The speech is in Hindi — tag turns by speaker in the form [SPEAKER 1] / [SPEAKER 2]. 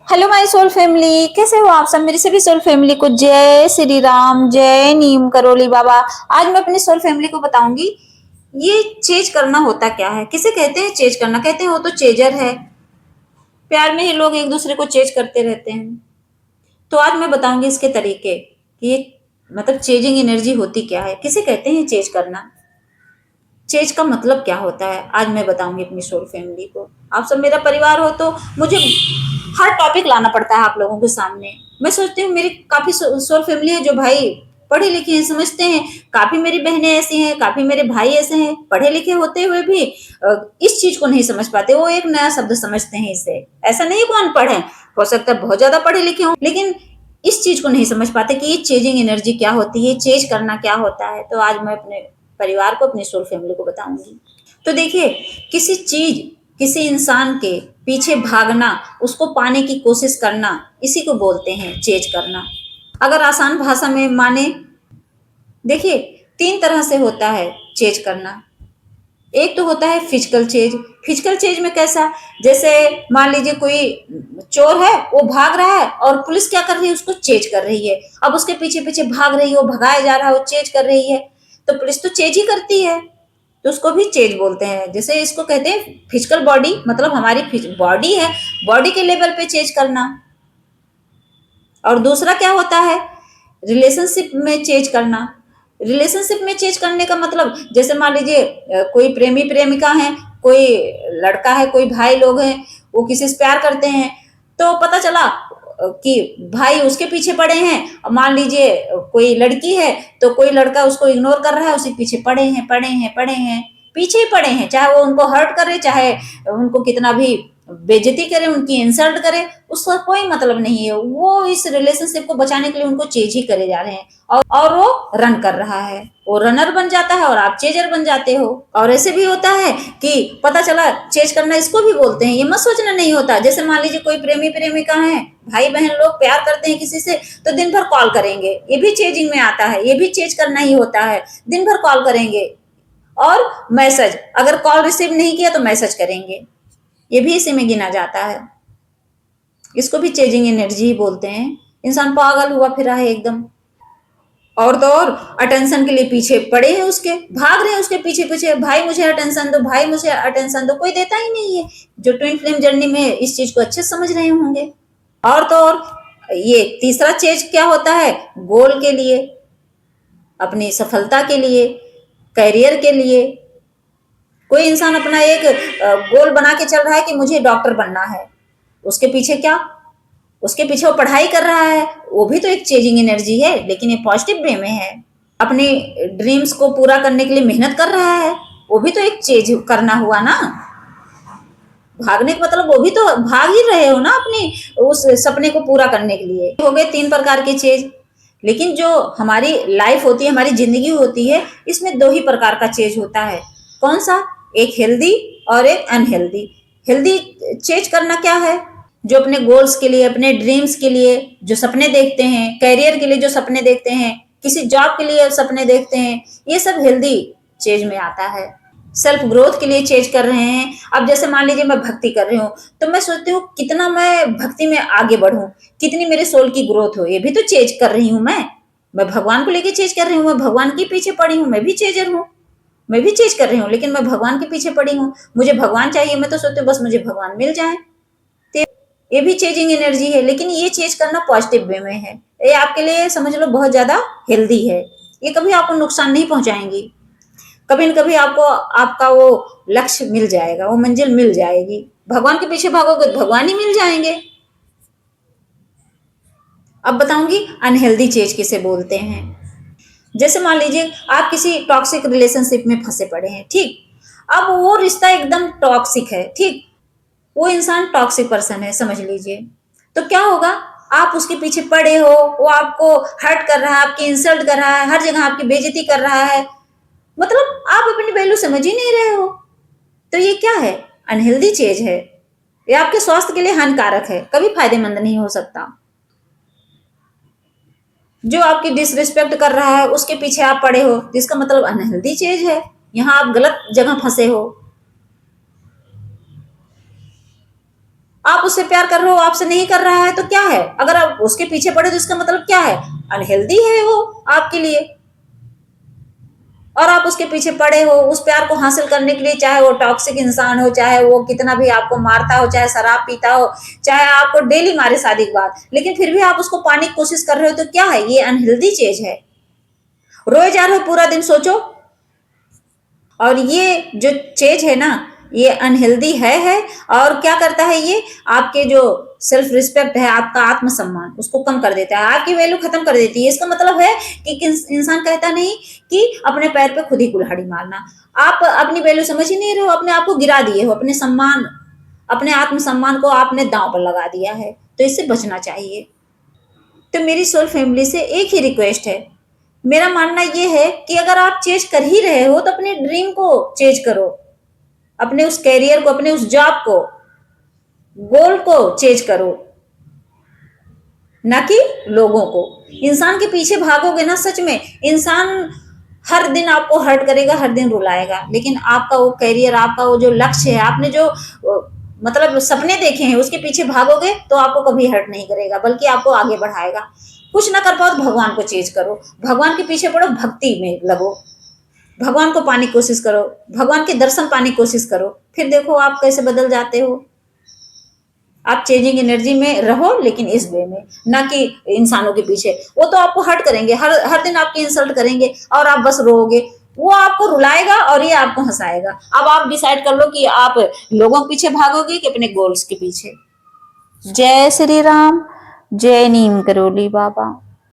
[SPEAKER 1] हेलो माय सोल फैमिली, कैसे हो आप सब। मेरी सभी सोल फैमिली को जय श्री राम, जय नीम करोली बाबा। आज मैं अपनी सोल फैमिली को बताऊंगी ये चेज करना होता क्या है। किसे कहते हैं चेज करना, कहते हैं वो तो चेजर है। प्यार में ही लोग एक दूसरे को चेज करते रहते हैं। तो आज मैं बताऊंगी इसके तरीके कि ये मतलब चेजिंग एनर्जी होती क्या है, किसे कहते हैं चेज करना, चेज का मतलब क्या होता है। आज मैं बताऊंगी अपनी सोल फैमिली को। आप सब मेरा परिवार हो तो मुझे हर टॉपिक लाना पड़ता है आप लोगों के सामने। मैं सोचती हूँ मेरी काफी सोल फैमिली है जो भाई पढ़े लिखे हैं, समझते हैं। काफी मेरी बहनें ऐसी हैं, काफी मेरे भाई ऐसे हैं पढ़े लिखे होते हुए भी इस चीज को नहीं समझ पाते। वो एक नया शब्द समझते हैं इसे। ऐसा नहीं को अनपढ़ है, हो सकता है बहुत ज्यादा पढ़े लिखे हों, लेकिन इस चीज को नहीं समझ पाते कि ये चेजिंग एनर्जी क्या होती है, चेज करना क्या होता है। तो आज मैं अपने परिवार को, अपनी सोल फैमिली को बताऊंगी। तो देखिए, किसी चीज, किसी इंसान के पीछे भागना, उसको पाने की कोशिश करना, इसी को बोलते हैं चेज करना। अगर आसान भाषा में माने, देखिए तीन तरह से होता है चेज करना। एक तो होता है फिजिकल चेज। फिजिकल चेज में कैसा, जैसे मान लीजिए कोई चोर है, वो भाग रहा है और पुलिस क्या कर रही है, उसको चेज कर रही है। अब उसके पीछे पीछे भाग रही है, वो भगाया जा रहा है, वो चेज कर रही है। तो पुलिस तो चेज ही करती है, तो उसको भी चेज बोलते हैं। जैसे इसको कहते हैं फिजिकल बॉडी, मतलब हमारी बॉडी है, बॉडी के लेवल पे चेज करना। और दूसरा क्या होता है, रिलेशनशिप में चेंज करना। रिलेशनशिप में चेंज करने का मतलब, जैसे मान लीजिए कोई प्रेमी प्रेमिका है, कोई लड़का है, कोई भाई लोग हैं, वो किसी से प्यार करते हैं। तो पता चला कि भाई उसके पीछे पड़े हैं। मान लीजिए कोई लड़की है, तो कोई लड़का उसको इग्नोर कर रहा है, उसी पीछे पड़े हैं पड़े हैं पड़े हैं, पीछे ही पड़े हैं। चाहे वो उनको हर्ट करे, चाहे उनको कितना भी बेइज्जती करे, उनकी इंसल्ट करे, उसका कोई मतलब नहीं है। वो इस रिलेशनशिप को बचाने के लिए उनको चेज ही करे जा रहे हैं, और वो रन कर रहा है। वो रनर बन जाता है और आप चेजर बन जाते हो। और ऐसे भी होता है कि पता चला चेज करना इसको भी बोलते हैं, ये मत सोचना नहीं होता। जैसे मान लीजिए कोई प्रेमी प्रेमिका है, भाई बहन लोग प्यार करते हैं किसी से, तो दिन भर कॉल करेंगे, ये भी चेजिंग में आता है, ये भी चेज करना ही होता है। दिन भर कॉल करेंगे और मैसेज, अगर कॉल रिसीव नहीं किया तो मैसेज करेंगे, ये भी इसी में गिना जाता है। इसको भी चेजिंग एनर्जी ही बोलते हैं। इंसान पागल हुआ फिरा है एकदम, और तो और अटेंशन के लिए पीछे पड़े हैं, उसके भाग रहे हैं उसके पीछे पीछे, भाई मुझे अटेंशन दो, भाई मुझे अटेंशन दो, कोई देता ही नहीं है। जो ट्विन फ्लेम जर्नी में इस चीज को अच्छे समझ रहे होंगे। और तो और ये तीसरा चेज क्या होता है, गोल के लिए, अपनी सफलता के लिए, करियर के लिए। कोई इंसान अपना एक गोल बना के चल रहा है कि मुझे डॉक्टर बनना है, उसके पीछे क्या, उसके पीछे वो पढ़ाई कर रहा है, वो भी तो एक चेजिंग एनर्जी है, लेकिन ये पॉजिटिव वे में है। अपने ड्रीम्स को पूरा करने के लिए मेहनत कर रहा है, वो भी तो एक चेज करना हुआ ना। भागने का मतलब वो भी तो भाग ही रहे हो ना अपनी उस सपने को पूरा करने के लिए। हो गए तीन प्रकार के चेज। लेकिन जो हमारी लाइफ होती है, हमारी जिंदगी होती है, इसमें दो ही प्रकार का चेज होता है। कौन सा, एक हेल्दी और एक अनहेल्दी। हेल्दी चेज करना क्या है, जो अपने गोल्स के लिए, अपने ड्रीम्स के लिए जो सपने देखते हैं, कैरियर के लिए जो सपने देखते हैं, किसी जॉब के लिए सपने देखते हैं, ये सब हेल्दी चेज में आता है। सेल्फ ग्रोथ के लिए चेंज कर रहे हैं। अब जैसे मान लीजिए मैं भक्ति कर रही हूँ, तो मैं सोचती हूँ कितना मैं भक्ति में आगे बढ़ूं, कितनी मेरे सोल की ग्रोथ हो, ये भी तो चेंज कर रही हूँ मैं भगवान को लेके चेंज कर रही हूँ, मैं भगवान के पीछे पड़ी हूँ, मैं भी चेंजर हूँ, मैं भी चेंज कर रही हूँ, लेकिन मैं भगवान के पीछे पड़ी हूँ। मुझे भगवान चाहिए, मैं तो सोचती हूँ बस मुझे भगवान मिल जाए। तो ये भी चेंजिंग एनर्जी है, लेकिन ये चेंज करना पॉजिटिव वे में है। ये आपके लिए समझ लो बहुत ज्यादा हेल्दी है। ये कभी आपको नुकसान नहीं पहुंचाएंगी। कभी न कभी आपको आपका वो लक्ष्य मिल जाएगा, वो मंजिल मिल जाएगी। भगवान के पीछे भागोगे तो भगवान ही मिल जाएंगे। अब बताऊंगी अनहेल्दी चेंज किसे बोलते हैं। जैसे मान लीजिए आप किसी टॉक्सिक रिलेशनशिप में फंसे पड़े हैं, ठीक। अब वो रिश्ता एकदम टॉक्सिक है, ठीक। वो इंसान टॉक्सिक पर्सन है समझ लीजिए। तो क्या होगा, आप उसके पीछे पड़े हो, वो आपको हर्ट कर रहा है, आपकी इंसल्ट कर रहा है, हर जगह आपकी बेइज्जती कर रहा है, मतलब आप अपनी वैल्यू समझ ही नहीं रहे हो। तो ये क्या है, अनहेल्दी चेज है। ये आपके स्वास्थ्य के लिए हानिकारक है, कभी फायदेमंद नहीं हो सकता। जो आपकी डिसरिस्पेक्ट कर रहा है उसके पीछे आप पड़े हो, जिसका मतलब अनहेल्दी चेज है। यहाँ आप गलत जगह फंसे हो। आप उससे प्यार कर रहे हो, आपसे नहीं कर रहा है तो क्या है? अगर आप उसके पीछे पड़े तो इसका मतलब क्या है? अनहेल्दी है वो आपके लिए। और आप उसके पीछे पड़े हो उस प्यार को हासिल करने के लिए, चाहे वो टॉक्सिक इंसान हो, चाहे वो कितना भी आपको मारता हो, चाहे शराब पीता हो, चाहे आपको डेली मारे शादी के बाद, लेकिन फिर भी आप उसको पाने की कोशिश कर रहे हो तो क्या है? ये अनहेल्दी चीज है। रोए जा रहे हो पूरा दिन, सोचो। और ये जो चीज है ना, ये अनहेल्दी है। और क्या करता है ये? आपके जो सेल्फ रिस्पेक्ट है, आपका आत्मसम्मान, उसको कम कर देता है, आपकी वैल्यू खत्म कर देती है। इसका मतलब है कि इंसान कहता नहीं कि अपने पैर पे खुद ही कुल्हाड़ी मारना। आप अपनी वैल्यू समझ ही नहीं रहे हो, अपने आप को गिरा दिए हो, अपने सम्मान, अपने आत्मसम्मान को आपने दांव पर लगा दिया है। तो इससे बचना चाहिए। तो मेरी सोल फैमिली से एक ही रिक्वेस्ट है, मेरा मानना ये है कि अगर आप चेज कर ही रहे हो तो अपने ड्रीम को चेज करो, अपने उस कैरियर को, अपने उस जॉब को, गोल को चेज करो, ना कि लोगों को। इंसान के पीछे भागोगे ना, सच में इंसान हर दिन आपको हर्ट करेगा, हर दिन रुलाएगा, लेकिन आपका वो कैरियर, आपका वो जो लक्ष्य है, आपने जो मतलब सपने देखे हैं, उसके पीछे भागोगे तो आपको कभी हर्ट नहीं करेगा, बल्कि आपको आगे बढ़ाएगा। कुछ ना कर पाओ तो भगवान को चेज करो, भगवान के पीछे पड़ो, भक्ति में लगो, भगवान को पाने की कोशिश करो, भगवान के दर्शन पाने की कोशिश करो, फिर देखो आप कैसे बदल जाते हो। आप चेंजिंग एनर्जी में रहो, लेकिन इस वे में, ना कि इंसानों के पीछे। वो तो आपको हर्ट करेंगे, हर हर दिन आपकी इंसल्ट करेंगे और आप बस रोओगे। वो आपको रुलाएगा और ये आपको हंसाएगा। अब आप डिसाइड कर लो कि आप लोगों के पीछे भागोगे कि अपने गोल्स के पीछे। जय श्री राम, जय नीम करोली बाबा।